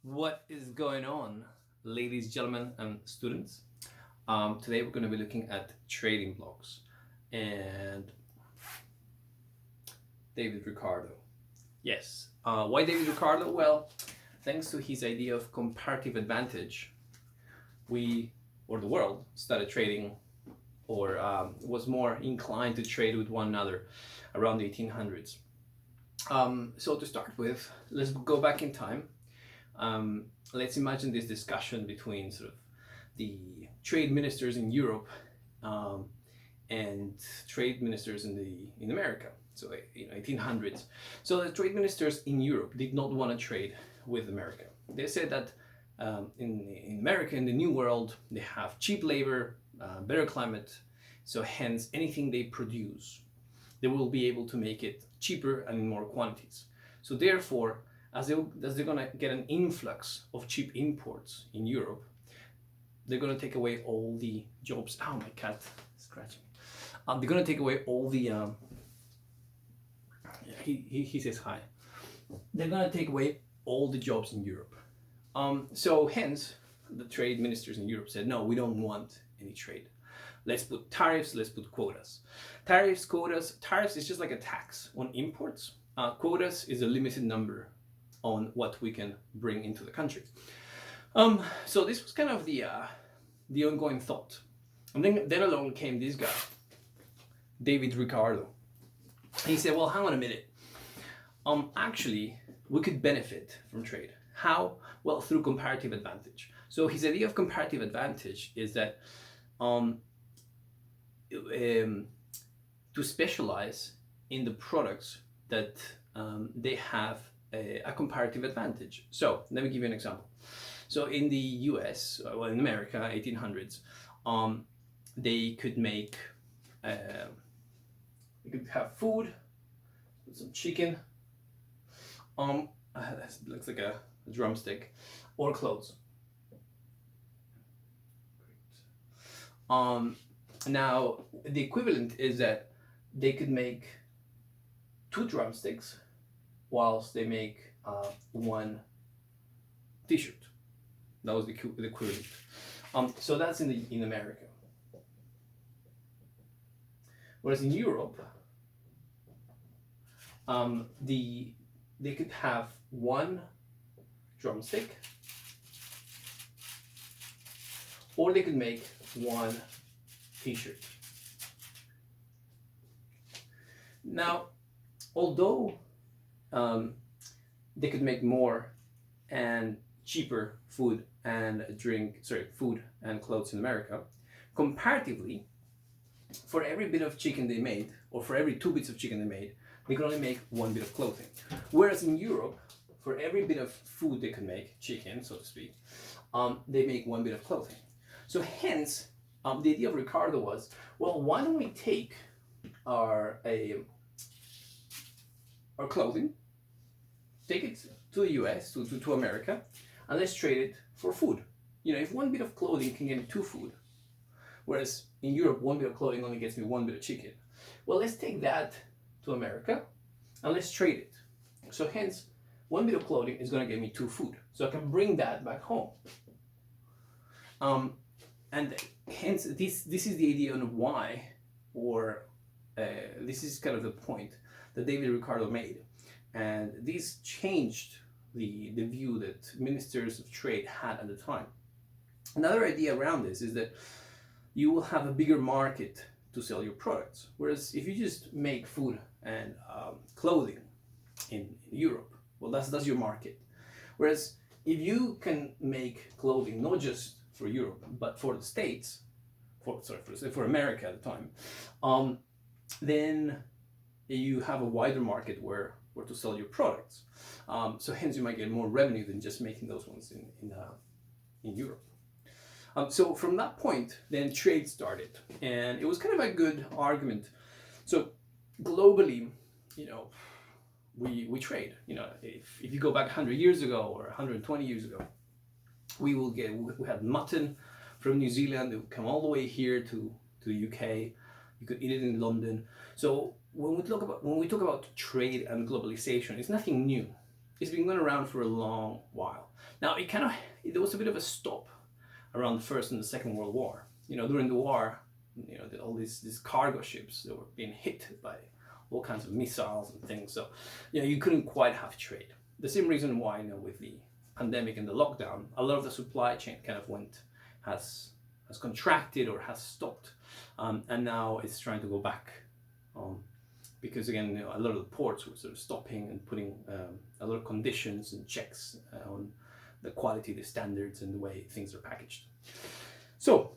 What is going on, ladies, gentlemen, and students? Today we're going to be looking at trading blocks and David Ricardo. Yes, why David Ricardo? Well, thanks to his idea of comparative advantage, the world, started trading or was more inclined to trade with one another around the 1800s. So to start with, let's go back in time. Let's imagine this discussion between sort of the trade ministers in Europe and trade ministers in America. So 1800s. So the trade ministers in Europe did not want to trade with America. They said that in America, in the New World, they have cheap labor, better climate. So hence, anything they produce, they will be able to make it cheaper and in more quantities. So therefore, as they're going to get an influx of cheap imports in Europe, they're going to take away all the jobs. Oh, my cat is scratching. They're going to take away all the. He says hi. They're going to take away all the jobs in Europe. So hence, the trade ministers in Europe said, no, we don't want any trade. Let's put tariffs, let's put quotas. Tariffs is just like a tax on imports. Quotas is a limited number on what we can bring into the country. So this was kind of the ongoing thought. And then along came this guy, David Ricardo. And he said, well, hang on a minute. Actually, we could benefit from trade. How? Well, through comparative advantage. So his idea of comparative advantage is that to specialize in the products that they have a comparative advantage. So let me give you an example. So in the US, well, in America, 1800s, they could make, they could have food, some chicken, that looks like a drumstick, or clothes. Now, the equivalent is that they could make 2 drumsticks whilst they make one t-shirt. That was the equivalent. So that's in America. Whereas in Europe, they could have 1 drumstick, or they could make 1 t-shirt. Now, although they could make more and cheaper food and clothes in America, comparatively, for every bit of chicken they made, or for every 2 bits of chicken they made, they could only make 1 bit of clothing. Whereas in Europe, for every bit of food they could make, chicken, so to speak, they make 1 bit of clothing. So hence, the idea of Ricardo was, well, why don't we take our clothing, take it to the US, to America, and let's trade it for food. If 1 bit of clothing can get me 2 food, whereas in Europe 1 bit of clothing only gets me 1 bit of chicken, well, let's take that to America and let's trade it. So hence, 1 bit of clothing is going to get me 2 food, so I can bring that back home. And hence, this is the idea on why, or this is kind of the point that David Ricardo made. And this changed the view that ministers of trade had at the time. Another idea around this is that you will have a bigger market to sell your products. Whereas if you just make food and clothing in Europe, well, that's your market. Whereas if you can make clothing not just for Europe, but for the States, for America at the time, then you have a wider market where to sell your products. So hence you might get more revenue than just making those ones in Europe. So from that point, then trade started, and it was kind of a good argument. So globally, we trade. If you go back 100 years ago or 120 years ago, we had mutton from New Zealand. It would come all the way here to the UK. You could eat it in London. So when we talk about trade and globalization, it's nothing new. it's been going around for a long while. Now there was a bit of a stop around the First and the Second World War. During the war, all these cargo ships that were being hit by all kinds of missiles and things. So, you couldn't quite have trade. The same reason why, with the pandemic and the lockdown, a lot of the supply chain kind of has contracted or has stopped, and now it's trying to go back, because again, a lot of the ports were sort of stopping and putting a lot of conditions and checks on the quality, the standards, and the way things are packaged. So,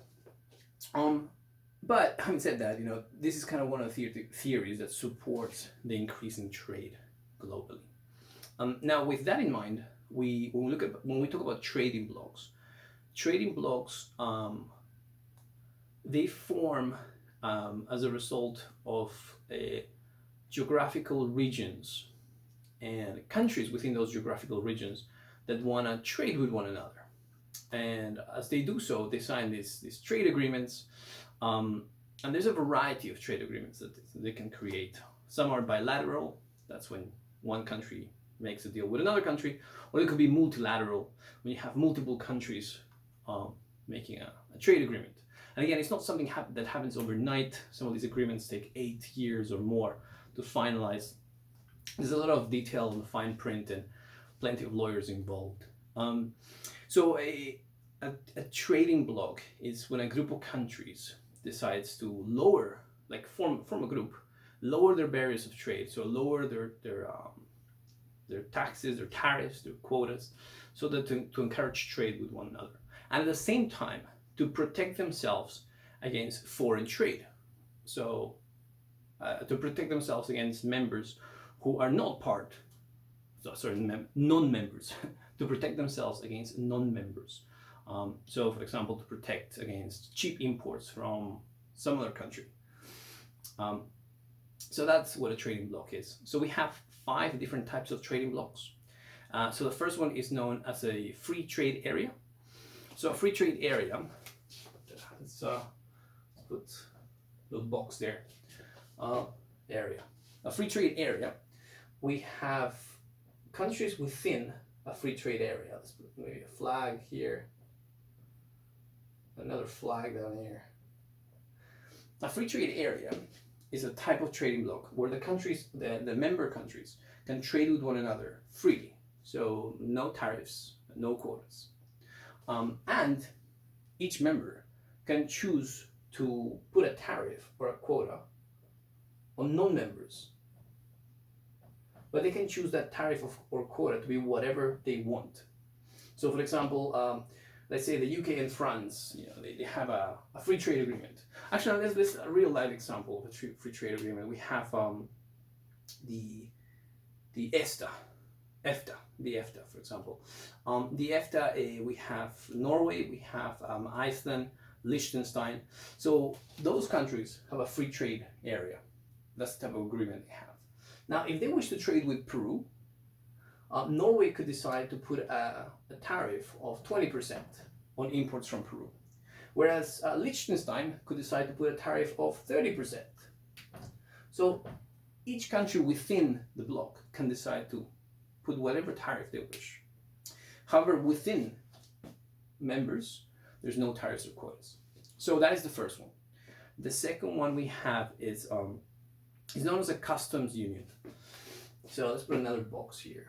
but having said that, this is kind of one of the theories that supports the increasing trade globally. Now, with that in mind, when we talk about trading blocks, they form as a result of geographical regions and countries within those geographical regions that want to trade with one another. And as they do so, they sign these trade agreements. And there's a variety of trade agreements that they can create. Some are bilateral, that's when one country makes a deal with another country, or it could be multilateral, when you have multiple countries making a trade agreement. And again, it's not something that happens overnight. Some of these agreements take 8 years or more to finalize. There's a lot of detail in the fine print and plenty of lawyers involved. So a trading bloc is when a group of countries decides to lower, like form a group, lower their barriers of trade, so lower their taxes, their tariffs, their quotas, so that to encourage trade with one another, and at the same time to protect themselves against foreign trade. So to protect themselves against members who are not non-members, to protect themselves against non-members. So, for example, to protect against cheap imports from some other country. So that's what a trading bloc is. So we have 5 different types of trading blocks. So the first one is known as a free trade area. So a free trade area, let's put a little box there, area. A free trade area, we have countries within a free trade area. Let's put maybe a flag here, another flag down here. A free trade area is a type of trading bloc where the countries, the member countries, can trade with one another freely. So no tariffs, no quotas. And each member can choose to put a tariff or a quota on non-members. But they can choose that tariff or quota to be whatever they want. So for example, let's say the UK and France, they have a free trade agreement. Actually, let's a real life example of a free trade agreement. We have the EFTA, for example. The EFTA, we have Norway, we have Iceland, Liechtenstein. So those countries have a free trade area. That's the type of agreement they have. Now, if they wish to trade with Peru, Norway could decide to put a tariff of 20% on imports from Peru, whereas Liechtenstein could decide to put a tariff of 30%. So each country within the bloc can decide to put whatever tariff they wish. However, within members, there's no tariffs or quotas. So that is the first one. The second one we have is known as a customs union. So let's put another box here.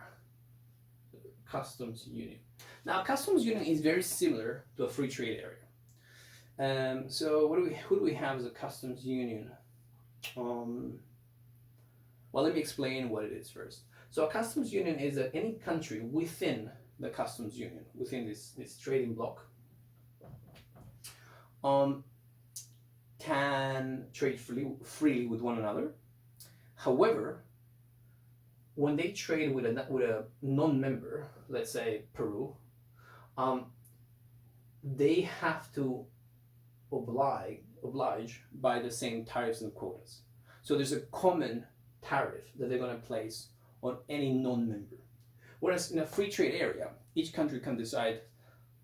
Customs union. Now, a customs union is very similar to a free trade area. So who do we have as a customs union? Well, let me explain what it is first. So a customs union is that any country within the customs union, within this trading bloc, can trade freely with one another. However, when they trade with a non-member, let's say Peru, they have to oblige by the same tariffs and quotas. So there's a common tariff that they're going to place on any non-member. Whereas in a free trade area, each country can decide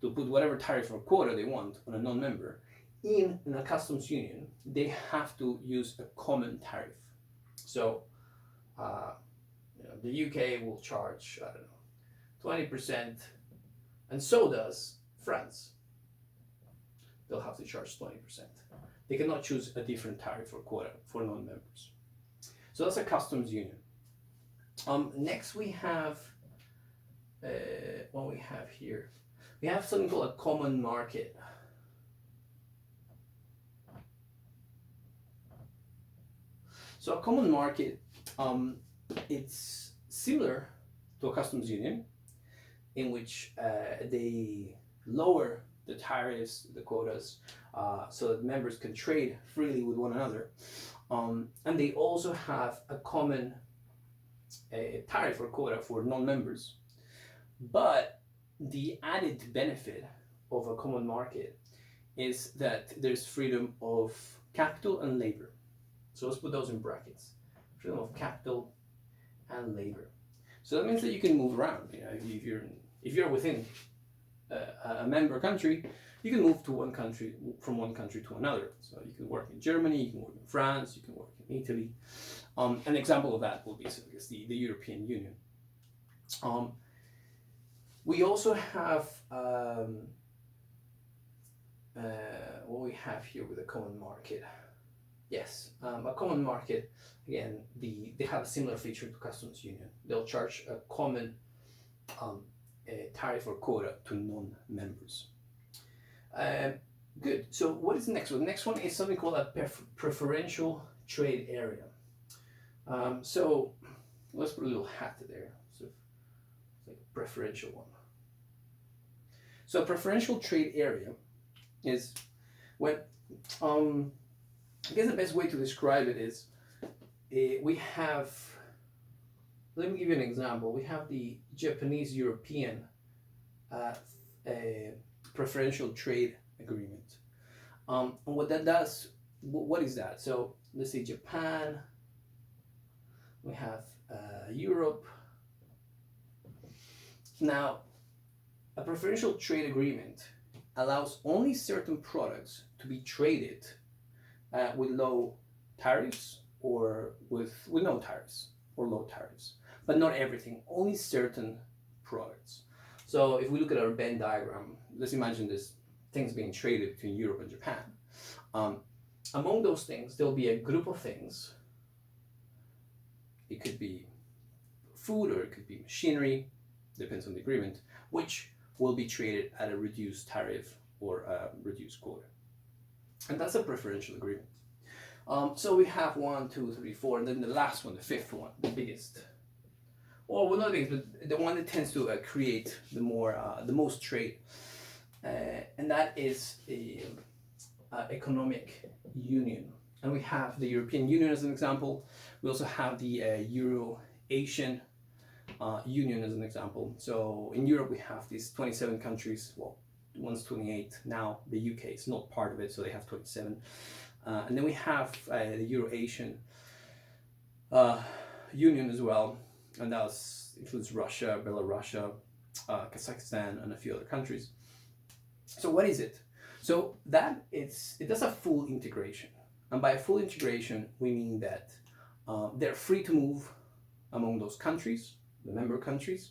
to put whatever tariff or quota they want on a non-member. In a customs union, they have to use a common tariff. So the UK will charge, I don't know, 20%, and so does France. They'll have to charge 20%. They cannot choose a different tariff or quota for non-members. So that's a customs union. Next we have, what we have here, we have something called a common market. So a common market, it's similar to a customs union in which they lower the tariffs, the quotas, so that members can trade freely with one another. And they also have a common tariff or quota for non-members. But the added benefit of a common market is that there's freedom of capital and labor. So let's put those in brackets. Freedom of capital and labor. So that means that you can move around. You know, if you're within a member country, you can move to one country, from one country to another. So you can work in Germany, you can work in France, you can work in Italy. An example of that will be, so I guess, the European Union. We also have what we have here with a common market. Yes, a common market, again, they have a similar feature to customs union. They'll charge a common tariff or quota to non-members. Good. So what is the next one? The next one is something called a preferential trade area. So let's put a little hat there. So it's like a preferential one. So a preferential trade area is when, I guess the best way to describe it is we have, let me give you an example. We have the Japanese-European preferential trade agreement. And what that does, what is that? So let's say Japan, we have Europe. Now, a preferential trade agreement allows only certain products to be traded with low tariffs or with no tariffs or low tariffs, but not everything, only certain products. So if we look at our Venn diagram, let's imagine this things being traded between Europe and Japan. Among those things, there'll be a group of things. It could be food or it could be machinery, depends on the agreement, which will be traded at a reduced tariff or a reduced quota. And that's a preferential agreement. So we have 1, 2, 3, 4, and then the last one, the fifth one, the biggest. Or well, not the biggest, but the one that tends to create the most trade, and that is a economic union. And we have the European Union as an example. We also have the Euro-Asian Union as an example. So in Europe we have these 27 countries. Well, one's 28 now. The UK is not part of it, so they have 27. And then we have the Euro-Asian Union as well, and that includes Russia, Belarus, Kazakhstan, and a few other countries. So what is it? So it does a full integration, and by a full integration we mean that they're free to move among those countries, the member countries.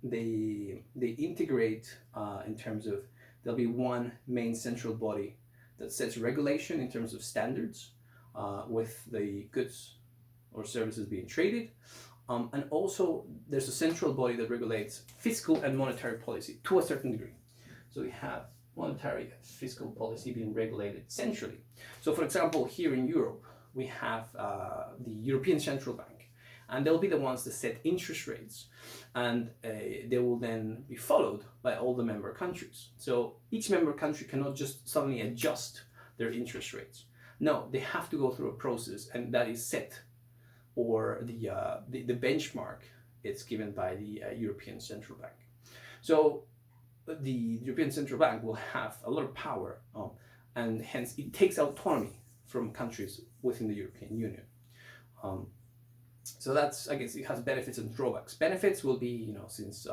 They integrate in terms of there'll be one main central body that sets regulation in terms of standards with the goods or services being traded. And also there's a central body that regulates fiscal and monetary policy to a certain degree. So we have monetary and fiscal policy being regulated centrally. So for example, here in Europe, we have the European Central Bank, and they'll be the ones that set interest rates, and they will then be followed by all the member countries. So each member country cannot just suddenly adjust their interest rates. No, they have to go through a process, and that is set, or the benchmark it's given by the European Central Bank. So the European Central Bank will have a lot of power, and hence it takes autonomy from countries within the European Union. So that's, I guess, it has benefits and drawbacks. Benefits will be, since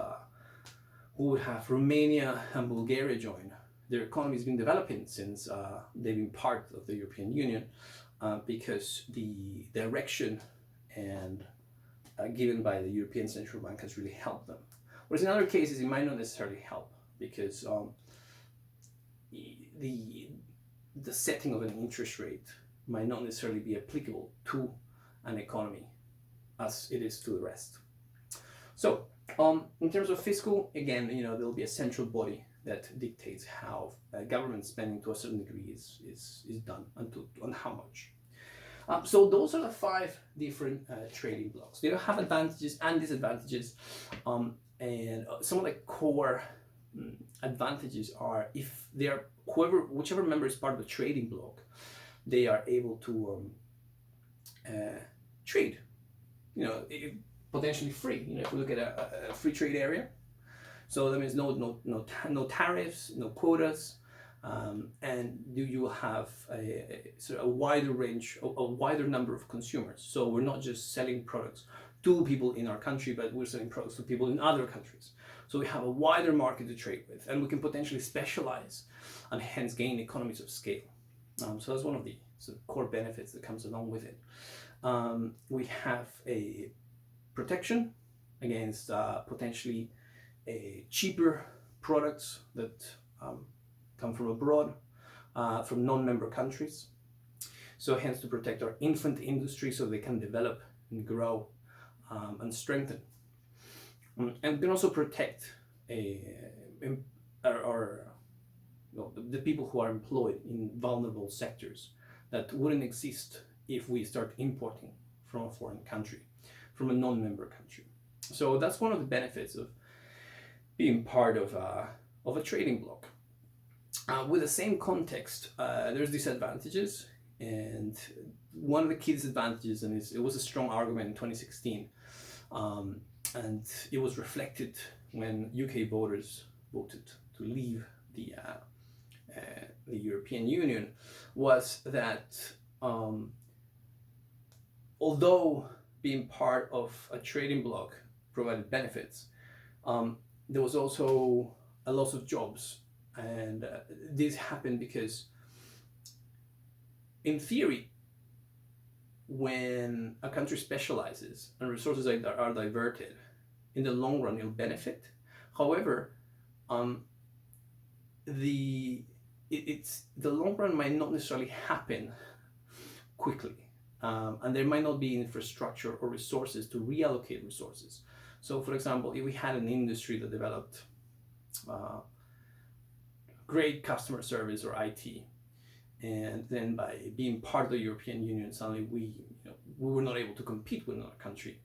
we would have Romania and Bulgaria join, their economy has been developing since they've been part of the European Union, because the direction and given by the European Central Bank has really helped them. Whereas in other cases, it might not necessarily help because the setting of an interest rate might not necessarily be applicable to an economy as it is to the rest. So in terms of fiscal, again, there'll be a central body that dictates how government spending to a certain degree is done and on how much. So those are the 5 different trading blocks. They have advantages and disadvantages, and some of the core advantages are if they are whichever member is part of the trading block, they are able to trade, potentially free. If we look at a free trade area, so that means no tariffs, no quotas, and you will have a wider range, a wider number of consumers. So we're not just selling products to people in our country, but we're selling products to people in other countries. So we have a wider market to trade with, and we can potentially specialize and hence gain economies of scale. So that's one of the core benefits that comes along with it. We have a protection against potentially cheaper products that come from abroad, from non-member countries. So hence to protect our infant industry so they can develop and grow and strengthen. And we can also protect the people who are employed in vulnerable sectors that wouldn't exist if we start importing from a foreign country, from a non-member country. So that's one of the benefits of being part of a trading bloc. With the same context, there's disadvantages, and one of the key disadvantages, and it was a strong argument in 2016, and it was reflected when UK voters voted to leave the European Union, was that although being part of a trading bloc provided benefits, there was also a loss of jobs. And this happened because, in theory, when a country specializes and resources are diverted, in the long run it'll benefit. However, the long run might not necessarily happen quickly, and there might not be infrastructure or resources to reallocate resources. So, for example, if we had an industry that developed great customer service or IT, and then by being part of the European Union, suddenly we were not able to compete with another country,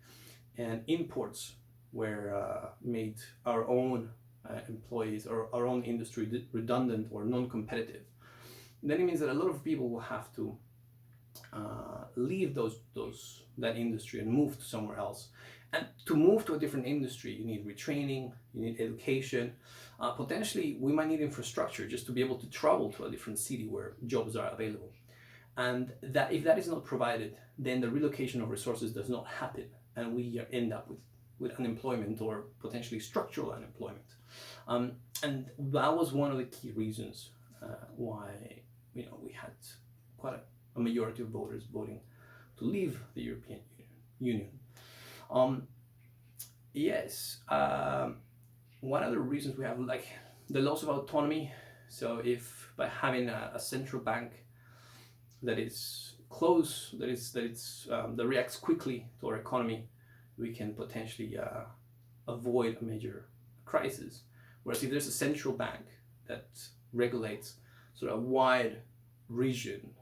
and imports were made our own employees or our own industry redundant or non-competitive. Then it means that a lot of people will have to leave that industry and move to somewhere else. And to move to a different industry, you need retraining, you need education. Potentially, we might need infrastructure just to be able to travel to a different city where jobs are available. And that if that is not provided, then the relocation of resources does not happen, and we end up with unemployment or potentially structural unemployment. And that was one of the key reasons why we had quite a majority of voters voting to leave the European Union. Yes, one of the reasons we have the loss of autonomy. So if by having a central bank that is close, that reacts quickly to our economy, we can potentially avoid a major crisis. Whereas if there's a central bank that regulates sort of a wide region,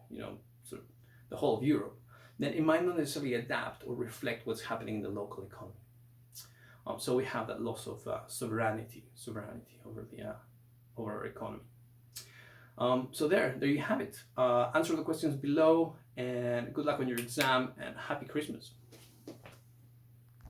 sort of the whole of Europe, then it might not necessarily adapt or reflect what's happening in the local economy. So we have that loss of sovereignty over our economy. So there you have it. Answer the questions below, and good luck on your exam, and happy Christmas.